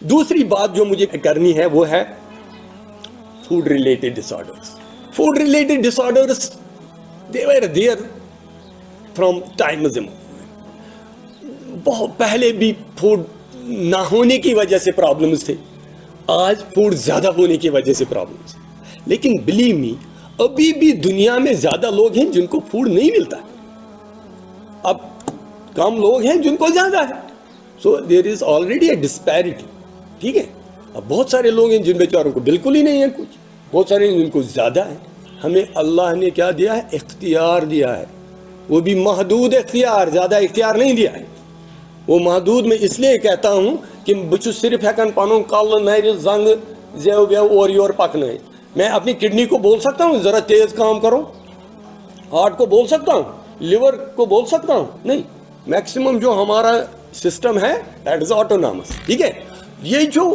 دوسری بات جو مجھے کرنی ہے وہ ہے food related disorders. Food related disorders they were there from times بہت پہلے بھی فوڈ نہ ہونے کی وجہ سے پرابلمز تھے, آج فوڈ زیادہ ہونے کی وجہ سے پرابلمز. لیکن بلیو می ابھی بھی دنیا میں زیادہ لوگ ہیں جن کو فوڈ نہیں ملتا, اب کم لوگ ہیں جن کو زیادہ ہے. سو دیر از آلریڈی اے ڈسپیرٹی. ٹھیک ہے, اب بہت سارے لوگ ہیں جن بیچاروں کو بالکل ہی نہیں ہے کچھ, بہت سارے ہیں جن کو زیادہ ہے. ہمیں اللہ نے کیا دیا ہے؟ اختیار دیا ہے, وہ بھی محدود اختیار, زیادہ اختیار نہیں دیا ہے. وہ محدود میں اس لیے کہتا ہوں کہ بچو صرف ہیکن پنن کل نر زنگ زیو ویو اور یور پکنائ. میں اپنی کڈنی کو بول سکتا ہوں ذرا تیز کام کرو, ہارٹ کو بول سکتا ہوں, لیور کو بول سکتا ہوں؟ نہیں. میکسیمم جو ہمارا سسٹم ہے دیٹ از آٹونامس. ٹھیک ہے, یہ جو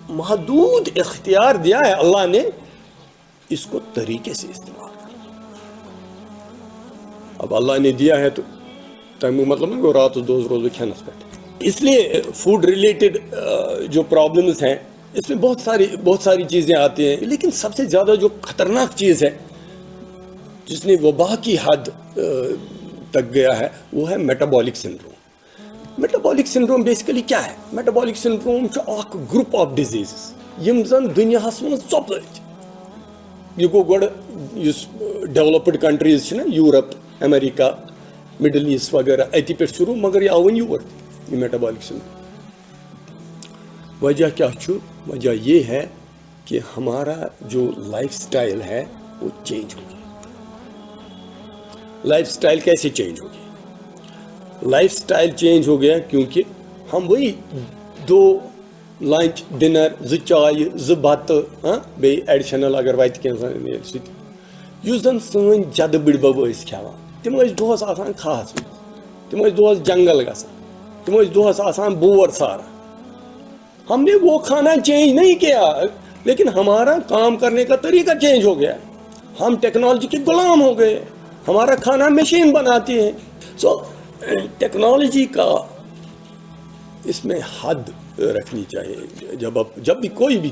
محدود اختیار دیا ہے اللہ نے, اس کو طریقے سے استعمال کرنا. اب اللہ نے دیا ہے تو تمہیں مطلب نہیں کہ رات دوز روز کھینس پہ. اس لیے فوڈ ریلیٹڈ جو پرابلمز ہیں اس میں بہت ساری چیزیں آتی ہیں, لیکن سب سے زیادہ جو خطرناک چیز ہے جس نے وبا کی حد تک گیا ہے وہ ہے metabolic syndrome. Metabolic syndrome basically کیا ہے؟ میٹابولک سنڈروم چھُ اکھ گروپ آف ڈیزیزز یم زن دنیاہس منٛز ژۄپٲرۍ. یہ گو گۄڈٕ یُس ڈیولپڈ کنٹریز چھِ نا, یورپ, امریکہ, مڈل ایسٹ وغیرہ, اتی پٮ۪ٹھ شروع, مگر یہ آو وۄنۍ یور یہ میٹابولک سنڈروم. وجہ کیا چھُ؟ وجہ یہ ہے کہ ہمارا جو لائف سٹائل ہے وہ چینج ہو گیا. لائف سٹائل کیسے چینج ہو گیا؟ لائف سٹائل چینج ہو گیا کیونکہ ہم وہی دو لنچ ڈنر زٕ چایہِ زٕ بتہٕ بیٚیہِ ایڈیشنل اگر وتہِ کینٛہہ سُہ تہِ یُس زن سٲنۍ جدٕ بٕڈبب ٲسۍ کھٮ۪وان. تِم ٲسۍ دۄہس آسان کھہس منٛز, تِم ٲسۍ دۄہس جنگل گژھان, تِم ٲسۍ دۄہس آسان بور ساران. ہم نے وہ کھانا چینج نہیں کیا, لیکن ہمارا کام کرنے کا طریقہ چینج ہو گیا. ہم ٹیکنالوجی کے غلام ہو گئے, ہمارا کھانا مشین بناتی ہے. سو ٹیکنالوجی کا اس میں حد رکھنی چاہیے. جب بھی کوئی بھی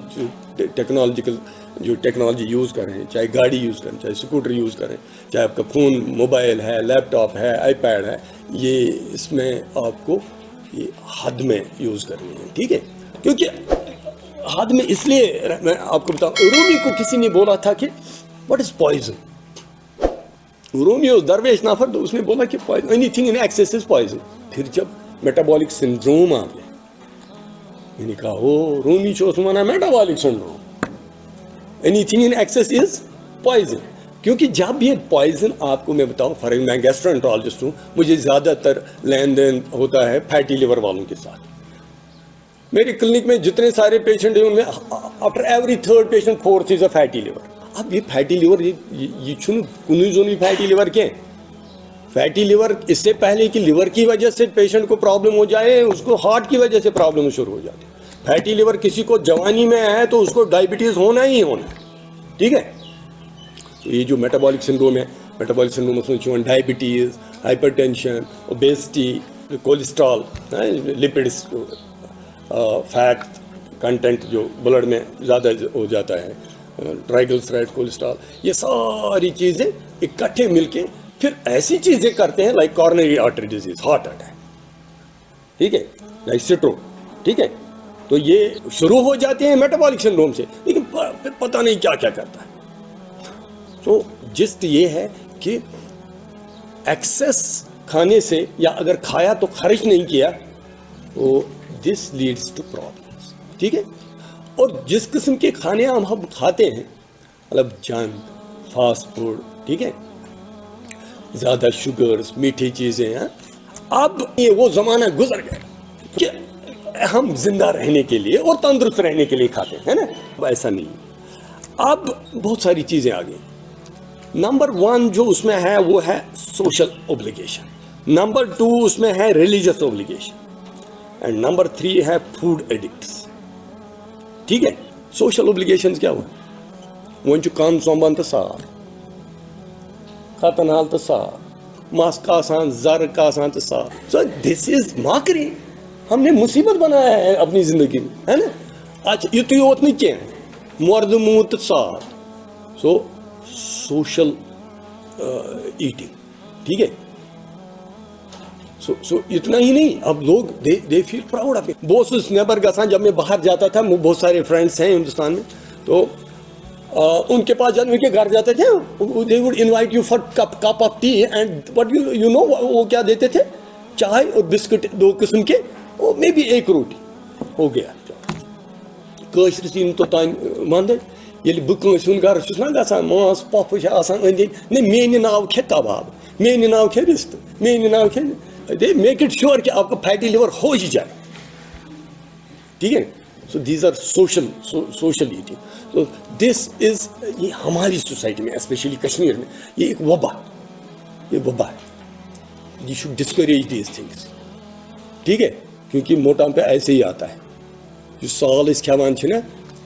ٹیکنالوجیکل جو ٹیکنالوجی یوز کریں, چاہے گاڑی یوز کریں, چاہے اسکوٹر یوز کریں, چاہے آپ کا فون موبائل ہے, لیپ ٹاپ ہے, آئی پیڈ ہے, یہ اس میں آپ کو یہ حد میں یوز کرنی ہے. ٹھیک ہے, کیونکہ حد میں اس لیے میں آپ کو بتاؤں, رومی کو کسی نے بولا تھا کہ واٹ از پوائزن. رومی اس درویش نفر, تو اس نے بولا کہ any thing in access is poison. پھر جب میٹابولک سنڈروم آ گیا, میں نے کہا او رومی چھو اس مانا metabolic syndrome, any thing in access is poison. کیونکہ جب یہ پوائزن آپ کو میں بتاؤں, فار میں گیسٹرنٹرالوجسٹ ہوں, مجھے زیادہ تر لین دین ہوتا ہے فیٹی لیور والوں کے ساتھ. میری کلینک میں جتنے سارے پیشنٹ ہیں ان میں after every third patient fourth is a fatty liver. اب یہ فیٹی لیور یہ چھنو کنوئی زونی فیٹی لیور کیا ہے؟ فیٹی لیور اس سے پہلے کہ لیور کی وجہ سے پیشنٹ کو پرابلم ہو جائے, اس کو ہارٹ کی وجہ سے پرابلم شروع ہو جاتی. فیٹی لیور کسی کو جوانی میں ہے تو اس کو ڈائبٹیز ہونا ہی ہونا. ٹھیک ہے, تو یہ جو میٹابولک سنڈروم ہے, میٹابولک سنڈروم اس میں diabetes, hypertension, obesity, cholesterol, lipids, fat content جو بلڈ میں زیادہ ہو جاتا ہے, ٹرائیگلسرائڈ, کولیسٹرول, یہ ساری چیزیں اکٹھے مل کے پھر ایسی چیزیں کرتے ہیں like coronary artery disease, heart attack. ٹھیک ہے, لائک سٹروک. ٹھیک ہے, تو یہ شروع ہو جاتے ہیں میٹابولک سنڈروم سے, لیکن پھر پتہ نہیں کیا کیا کرتا ہے. تو جست یہ ہے کہ ایکسیس کھانے سے, یا اگر کھایا تو خرچ نہیں کیا, تو دس لیڈس ٹو پرابلمس. ٹھیک ہے, اور جس قسم کے کھانے ہم کھاتے ہیں, مطلب جنک, فاسٹ فوڈ, ٹھیک ہے, زیادہ شوگرز, میٹھی چیزیں ہیں, اب یہ وہ زمانہ گزر گیا کہ ہم زندہ رہنے کے لیے اور تندرست رہنے کے لیے کھاتے ہیں نا. ایسا نہیں, اب بہت ساری چیزیں آ گئی. نمبر 1 جو اس میں ہے وہ ہے سوشل اوبلیگیشن. نمبر 2 اس میں ہے ریلیجس اوبلیگیشن. اینڈ نمبر 3 ہے فوڈ ایڈکٹس. ٹھیک ہے, سوشل اوبلیگیشن کیا ہوا؟ ون کم ژومبن تو سار, ختن حال تو سار, مس کاسان, زر کاسان تو سار. سو دس از ماکری. ہم نے مصیبت بنایا ہے اپنی زندگی میں, ہے نا. اچھا یتُے یوت نہٕ کینٛہہ, مۄردٕ موٗد تہٕ صاف, سو سوشل ایٹنگ, ٹھیک ہے. سو اتنا ہی نہیں, اب لوگ دے فیل پراؤڈ آف اٹ. بہت سے نیبر گژھان, جب میں باہر جاتا تھا, بہت سارے فرینڈس ہیں ہندوستان میں, تو ان کے پاس جب ان کے گھر جاتے تھے, they would invite you for cup of tea, and what you know وہ کیا دیتے تھے, چائے اور بسکٹ 2 قسم کے, اور مے بی 1 روٹی, ہو گیا. کٲشرِس یی نہٕ توٚتانۍ وَندٕے. ییٚلہِ بہٕ کٲنٛسہِ ہُنٛد گرٕ چھُس نا گژھان, ماس پۄپھٕ چھِ آسان أنٛدۍ أنٛدۍ, نہ میٛانہِ ناوٕ کھے کباب, میٛانہِ ناوٕ کھے رِستہٕ, میٛانہِ ناوٕ کھے, دے میک اٹ شیور کہ آپ کا فیٹی لیور ہو ہی جائے, ٹھیک ہے. So these are social eating. تو دس از, یہ ہماری سوسائٹی میں اسپیشلی کشمیر میں یہ ایک وبا, یہ وبا ہے. You should discourage these things, ٹھیک ہے, کیونکہ موٹام پہ ایسے ہی آتا ہے. یُس سال أسۍ کھٮ۪وان چھِ نا,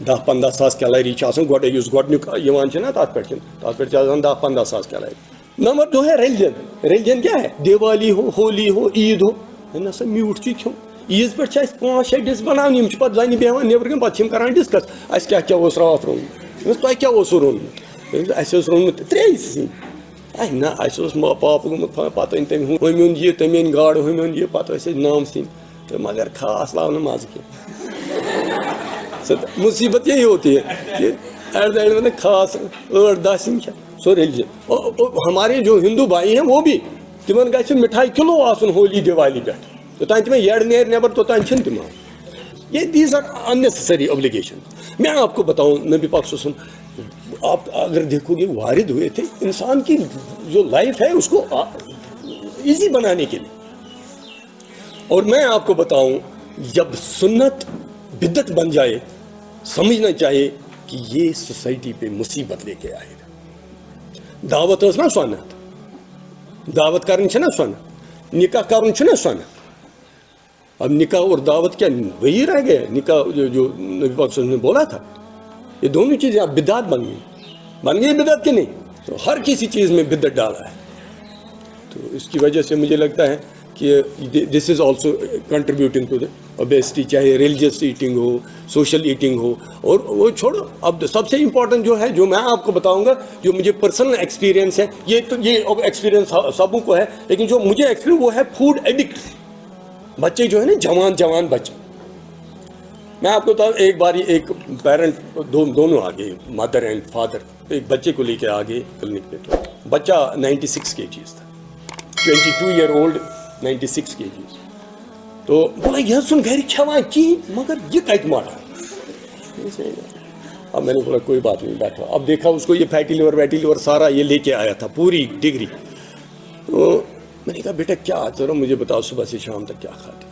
10-15 ساس کیلری چھِ آسان گۄڈَے, یُس گۄڈنیُک یِوان چھِ نا تَتھ پٮ۪ٹھ چھِ آسان 10-15 ساس کیلری. نمبر 2 ہے ریلیجن کیا ہے, دیوالی ہو, ہولی ہو, عید ہو, نہ سا میوٗٹھ چھُے کھیوٚن. عیٖذ پٮ۪ٹھ چھِ اَسہِ 5-6 ڈِش بَناونہِ, یِم چھِ پَتہٕ زَنہِ بیٚہوان نیٚبرٕ کَنۍ, پَتہٕ چھِ یِم کَران ڈِسکس, اَسہِ کیٛاہ اوس راتھ روٚنمُت, تۄہہِ کیٛاہ اوسوٕ روٚنمُت, اَسہِ اوس روٚنمُت 3 سِنۍ. اے نہ اَسہِ اوس پاپہٕ گوٚمُت, پَتہٕ أنۍ تٔمۍ ہُمۍ اوٚن یہِ, تٔمۍ أنۍ گاڈٕ, ہُمۍ اوٚن یہِ, پَتہٕ ٲسۍ أسۍ 9 سِنۍ, تہٕ مگر خاص لاو نہٕ مَزٕ کینٛہہ. مصیبت یہی ہوتی ہے کہ ایٹ دا اینڈ میں خاص 8-10 سِنۍ کھٮ۪ن. سو ریلیجن. ہمارے جو ہندو بھائی ہیں وہ بھی, تمن گژھِ مٹھائی کلو آسُن ہولی دیوالی پٮ۪ٹھ, توٚتانۍ تِمن یڈ نیرِ نٮ۪بر توٚتانۍ چھِنہٕ تِم. یہ دیز آر اننیسسری اوبلیگیشن. میں آپ کو بتاؤں, نبی پاک صلی اللہ علیہ وسلم, آپ اگر دیکھو گے وارد ہوئے تھے انسان کی جو لائف ہے اس کو ایزی بنانے کے لیے. اور میں آپ کو بتاؤں, جب سنت بدعت بن جائے, سمجھنا چاہیے کہ یہ سوسائٹی پہ مصیبت لے کے آئے گا. دعوت ٲس نا سنت, دعوت کرنی چھِ نا سنت, نکاح کرُن چھُ نا سنت. اب نکاح اور دعوت کیا وہی رہ گئے, نکاح جو نبی پاک صلی اللہ علیہ وسلم نے بولا تھا, یہ دونوں چیزیں اب بدعت بن گئی بدعت کہ نہیں. تو ہر کسی چیز میں بدعت ڈالا ہے. تو اس کی وجہ سے مجھے لگتا ہے کہ this is also contributing to the obesity, چاہے ریلیجیس ایٹنگ ہو, سوشل ایٹنگ ہو. اور وہ چھوڑو, اب سب سے امپورٹنٹ جو ہے, جو میں آپ کو بتاؤں گا, جو مجھے پرسنل ایکسپیرینس ہے, یہ ایکسپیرینس سبوں کو ہے, لیکن جو مجھے ایکسپیرینس وہ ہے فوڈ ایڈکٹ. بچے جو ہے نا, جوان بچے. میں آپ کو بتاؤں, ایک بار ایک پیرنٹ دونوں آ گئے, مدر اینڈ فادر, ایک بچے کو لے کے آ گئے کلینک پہ. تو بچہ 96 kg تھا, 22 year old 96 kg. تو بولا یہ سن گھر کھیوان کہیں, مگر یہ کت مارا. اب میں نے بولا کوئی بات نہیں, بیٹھا. اب دیکھا اس کو یہ فیٹی لیور سارا یہ لے کے آیا تھا, پوری ڈگری. تو میں نے کہا بیٹا کیا, ذرا مجھے بتاؤ صبح سے شام تک کیا کھاتے.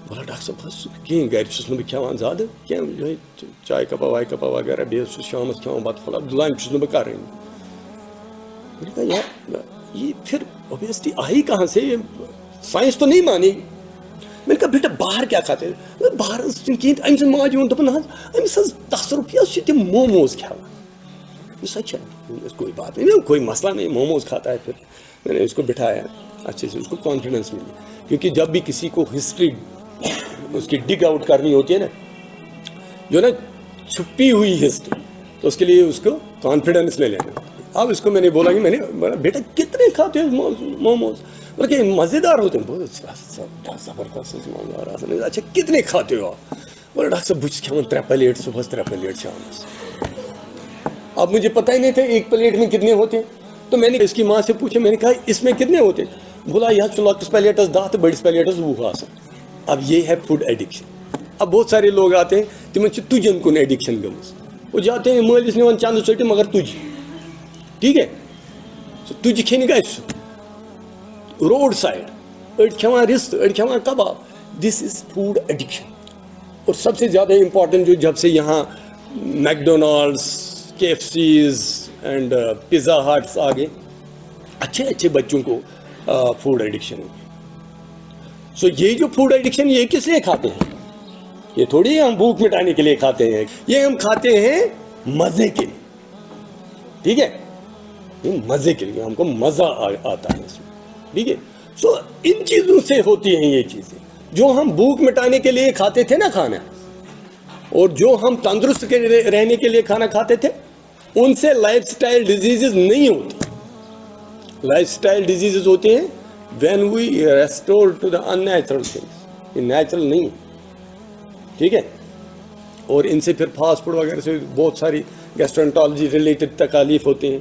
بولا ڈاکٹر صاحب بس کہیں گھر چھُس نہٕ بہٕ کھٮ۪وان زیادٕ کینٛہہ, یِہوٚے چاے کپا وایہِ کپا وغیرہ, بیٚیہِ چھُس شامس کھٮ۪وان بتہٕ پھوٚلہ, لنچ چھُس نہٕ بہٕ کَرٲنی. میں نے کہا یار یہ پھر اوبیسٹی آئی کہاں سے, سائنس تو نہیں مانی. میں نے کہا بیٹا باہر کیا کھاتے, باہر کہیں أمۍ سٕنٛز ماجہِ ووٚن دوٚپُن حظ أمِس حظ 10 رۄپیہِ چھِ تِم موموز کھٮ۪وان. اس اچھا کوئی بات نہیں, کوئی مسئلہ نہیں, موموز کھاتا ہے. پھر میں نے اس کو بٹھایا اچھے سے, اس کو کانفیڈنس ملی. کیونکہ جب بھی کسی کو ہسٹری اس کی ڈگ آؤٹ کرنی ہوتی ہے نا, جو نا چھپی ہوئی ہسٹری, تو اس کے لیے اس کو کانفیڈنس لے لینا. اب اس کو میں نے بولا کہ میں نے بیٹا کتنے کھاتے ہو موموز, بلکہ مزیدار ہوتے ہیں, بہت زبردست مزیدار. اچھا کتنے کھاتے ہو آپ؟ بولا ڈاکٹر صاحب بہت کھٮ۪وان 3 پلیٹ صبح 3 پلیٹ شامس. اب مجھے پتہ ہی نہیں تھا ایک پلیٹ میں کتنے ہوتے ہیں. تو میں نے اس کی ماں سے پوچھا, میں نے کہا اس میں کتنے ہوتے ہیں. بولا یہ لۄکٹِس پلیٹس 10 تو بڑس پلیٹس 20 آسان. اب یہ ہے فوڈ ایڈکشن. اب بہت سارے لوگ آتے ہیں تمن چھِ تُجن کُن ایڈکشن گٔمٕژ. وہ جاتے ہیں مٲلِس نِوان چندٕ ژٔٹِتھ مگر تُجہِ, ٹھیک ہے. سُہ تُجہِ کھیٚنہِ گژھِ سُہ روڈ سائڈ, أڑۍ کھٮ۪وان رِستہٕ, أڑۍ کھٮ۪وان کباب. دس از فوڈ ایڈکشن. اور سب سے زیادہ امپورٹنٹ جو جب سے یہاں میکڈونالڈس, KFCs اینڈ پیزا ہٹس آ گئے, اچھے بچوں کو فوڈ ایڈکشن ہو گئی. سو یہ جو فوڈ ایڈکشن یہ کس لیے کھاتے ہیں, یہ تھوڑی ہم بھوک مٹانے کے لیے کھاتے ہیں, یہ ہم کھاتے ہیں مزے کے لیے. ٹھیک ہے, یہ مزے کے لیے, ہم کو مزہ آتا ہے اس میں. ٹھیک ہے. سو ان چیزوں سے ہوتی ہیں یہ چیزیں. جو ہم بھوک مٹانے کے لیے کھاتے تھے نا کھانا, اور جو ہم تندرست رہنے کے لیے کھانا کھاتے تھے, ان سے لائف سٹائل ڈیزیزز نہیں ہوتی. لائف سٹائل ڈیزیزز ہوتے ہیں when we restore to the unnatural things, یہ نیچرل نہیں, ٹھیک ہے. اور ان سے پھر فاسٹ فوڈ وغیرہ سے بہت ساری گیسٹرنٹالوجی ریلیٹڈ تکالیف ہوتے ہیں.